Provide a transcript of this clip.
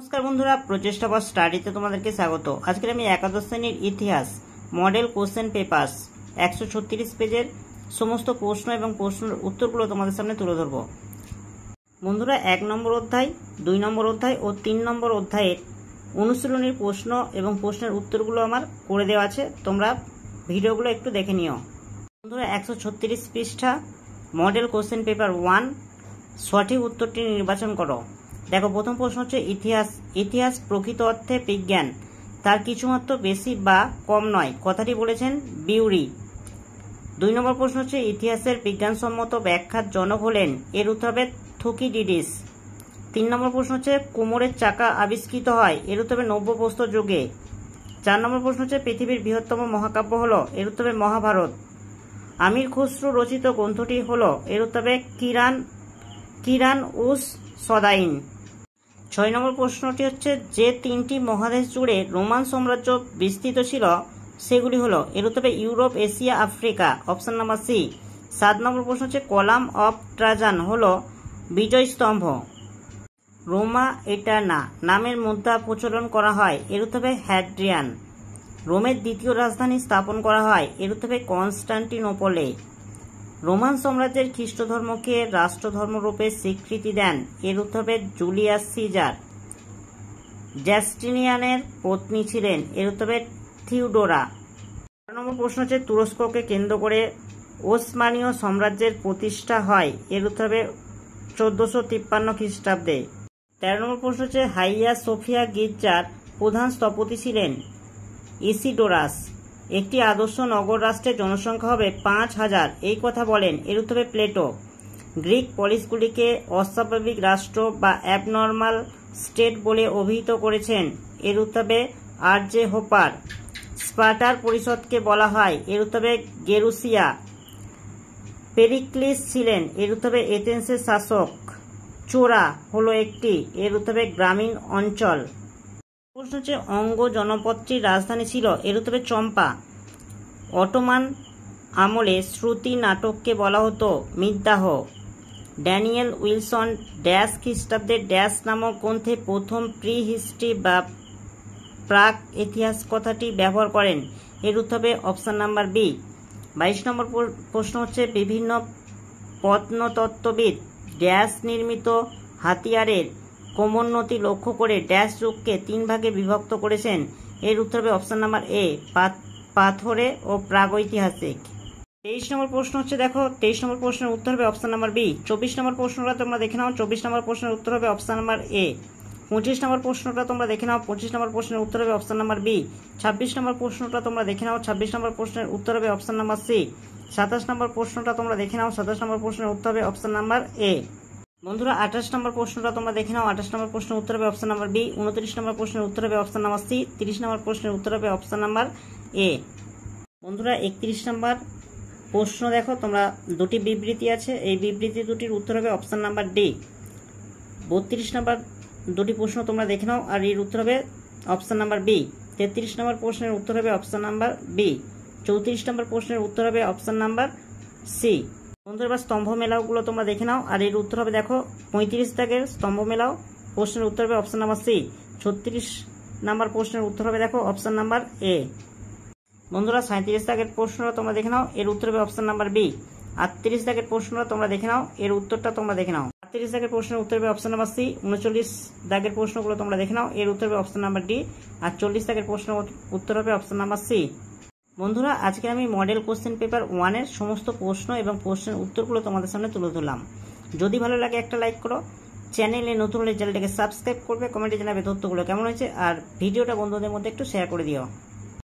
নমস্কার বন্ধুরা, প্রচেষ্টা ফর স্টাডিতে তোমাদেরকে স্বাগত। আজকে আমি একাদশ শ্রেণীর ইতিহাস মডেল কোশ্চেন পেপার্স 136 পেজের সমস্ত প্রশ্ন এবং প্রশ্নের উত্তরগুলো তোমাদের সামনে তুলে ধরব। বন্ধুরা, 1 নম্বর অধ্যায়, 2 নম্বর অধ্যায় ও 3 নম্বর অধ্যায়ের অনুশীলনীর প্রশ্ন এবং প্রশ্নের উত্তরগুলো আমার করে দেওয়া আছে, তোমরা ভিডিওগুলো একটু দেখে নিও। বন্ধুরা, 136 পৃষ্ঠা মডেল কোশ্চেন পেপার 1, সঠিক উত্তরটি নির্বাচন করো। দেখো, প্রথম প্রশ্ন হচ্ছে ইতিহাস। ইতিহাস প্রকৃত অর্থে বিজ্ঞান, তার কিছুমাত্র বেশি বা কম নয়, কথাটি বলেছেন বিউরি। 2 নম্বর প্রশ্ন হচ্ছে ইতিহাসের বিজ্ঞানসম্মত ব্যাখ্যার জনক হলেন, এর উত্তর হবে থুকিডিডিস। 3 নম্বর প্রশ্ন হচ্ছে কোমরের চাকা আবিষ্কৃত হয়, এর উত্তর হবে নব্যপ্রস্তর যুগে। 4 নম্বর প্রশ্ন হচ্ছে পৃথিবীর বৃহত্তম মহাকাব্য হলো, এর উত্তর হবে মহাভারত। আমির খসরু রচিত গ্রন্থটি হলো, এর উত্তর হবে কিরান উস সদাইন। 6 নম্বর প্রশ্নটি হচ্ছে যে 3টি মহাদেশ জুড়ে রোমান সাম্রাজ্য বিস্তৃত ছিল সেগুলি হলো, এর উত্তর হবে Europe, Asia, Africa, option number C. 7 number প্রশ্ন হচ্ছে কলাম অফ ট্রাজান হলো বিজয় স্তম্ভ। রোমা এটারনা নামের মুদ্রা প্রচলন করা হয়, এর উত্তর হবে হ্যাড্রিয়ান। রোমের দ্বিতীয় রাজধানী স্থাপন করা হয়, এর উত্তর হবে কনস্টান্টিনোপলে। রোমান সাম্রাজ্যের খ্রিস্ট ধর্মকে রাষ্ট্রধর্মরূপে স্বীকৃতি দেন, এর উত্তর হবে জুলিয়াস সিজার। জাস্টিনিয়ানের পত্নী ছিলেন, এর উত্তর হবে থিওডোরা। 12 নম্বর প্রশ্ন হচ্ছে তুরস্ককে কেন্দ্র করে ওসমানীয় সাম্রাজ্যের প্রতিষ্ঠা হয়, এর উত্তর হবে 1453 খ্রিস্টাব্দে। 13 নম্বর প্রশ্ন হচ্ছে হাইয়া সোফিয়া গির্জার প্রধান স্থপতি ছিলেন ইসিডোরাস। একটি আদর্শ নগর রাষ্ট্রের জনসংখ্যা হবে 5000, এই কথা বলেন, এর উত্তর হবে প্লেটো। গ্রিক পলিসগুলিকে অস্বাভাবিক রাষ্ট্র বা অ্যাবনর্মাল স্টেট বলে অভিহিত করেছেন, এর উত্তর হবে আরজে হোপার। স্পার্টার পরিষদকে বলা হয়, এর উত্তর হবে গেরুসিয়া। পেরিক্লিস ছিলেন, এর উত্তর হবে এথেন্সের শাসক। চোরা হলো একটি, এর উত্তর হবে গ্রামীণ অঞ্চল। প্রশ্ন হচ্ছে অঙ্গ জনপদটির রাজধানী ছিল, এর উত্তর হবে চম্পা। অটোমান আমলে শ্রুতি নাটককে বলা হতো মিদ্দাহ। ড্যানিয়েল উইলসন ড্যাশ খ্রিস্টাব্দে ড্যাশ নামক গ্রন্থে প্রথম প্রি হিস্ট্রি বা প্রাক ইতিহাস কথাটি ব্যবহার করেন, এর উত্তর হবে অপশন নাম্বার বি। 22 নম্বর প্রশ্ন হচ্ছে বিভিন্ন প্রত্নতত্ত্ববিদ ড্যাশ নির্মিত হাতিয়ারের ক্রমোন্নতি লক্ষ্য করে ড্যাশ যুগকে 3 ভাগে বিভক্ত করেছেন, এর উত্তর হবে অপশন নাম্বার এ, পাথরে ও প্রাগৈতিহাসিক। 23 নম্বর প্রশ্ন হচ্ছে দেখো, 23 নম্বর প্রশ্নের উত্তর হবে অপশন নাম্বার বি। 24 নম্বর প্রশ্নটা তোমরা দেখে নাও, 24 নম্বর প্রশ্নের উত্তর হবে অপশন নাম্বার এ। 25 নম্বর প্রশ্নটা তোমরা দেখে নাও, 25 নম্বর প্রশ্নের উত্তর হবে অপশন নাম্বার বি। 26 নম্বর প্রশ্নটা তোমরা দেখে নাও, 26 নম্বর প্রশ্নের উত্তর হবে অপশন নাম্বার সি। 27 নম্বর প্রশ্নটা তোমরা দেখে নাও, 27 নম্বর প্রশ্নের উত্তর হবে অপশন নাম্বার এ। বন্ধুরা, 28 নম্বর প্রশ্নটা তোমরা দেখে নাও, 28 নম্বর প্রশ্নের উত্তর হবে অপশন নাম্বার বি। 29 নম্বর প্রশ্নের উত্তর হবে অপশন নাম্বার সি। 30 নম্বর প্রশ্নের উত্তর হবে অপশন নাম্বার এ। বন্ধুরা, 31 নম্বর প্রশ্ন দেখো, তোমরা দুটি বিবৃতি আছে, এই বিবৃতি দুটির উত্তর হবে অপশন নাম্বার ডি। 32 নম্বর দুটি প্রশ্ন তোমরা দেখে নাও, আর এর উত্তর হবে অপশন নাম্বার বি। 33 নম্বর প্রশ্নের উত্তর হবে অপশন নাম্বার বি। 34 নম্বর প্রশ্নের উত্তর হবে অপশন নাম্বার সি। বন্ধুরা, এবার স্তম্ভ মেলাওগুলো তোমরা দেখে নাও, আর এর উত্তর হবে দেখো 35 দাগের স্তম্ভ মেলাও, প্রশ্নের উত্তর হবে অপশন নাম্বার সি। 36 নম্বর প্রশ্নের উত্তর হবে দেখো অপশন নাম্বার এ। বন্ধুরা, 37 দাগের প্রশ্নটা তোমরা দেখে নাও, এর উত্তর হবে অপশন নাম্বার বি। 38 দাগের প্রশ্নটা তোমরা দেখে নাও, এর উত্তরটা তোমরা দেখে নাও। 38 দাগের প্রশ্নের উত্তর হবে অপশন নাম্বার সি। 39 দাগের প্রশ্নগুলো তোমরা দেখে নাও, এর উত্তর হবে অপশন নাম্বার ডি। আর 40 দাগের প্রশ্নের উত্তর হবে অপশন নাম্বার সি। বন্ধুরা, আজকে আমি মডেল কোশ্চেন পেপার 1 এর সমস্ত প্রশ্ন এবং প্রশ্নের উত্তরগুলো তোমাদের সামনে তুলে ধরলাম। যদি ভালো লাগে একটা লাইক করো, চ্যানেলে নতুন হলে চ্যানেলটাকে সাবস্ক্রাইব করবে, কমেন্টে জানাবে তথ্যগুলো কেমন হয়েছে, আর ভিডিওটা বন্ধুদের মধ্যে একটু শেয়ার করে দিও।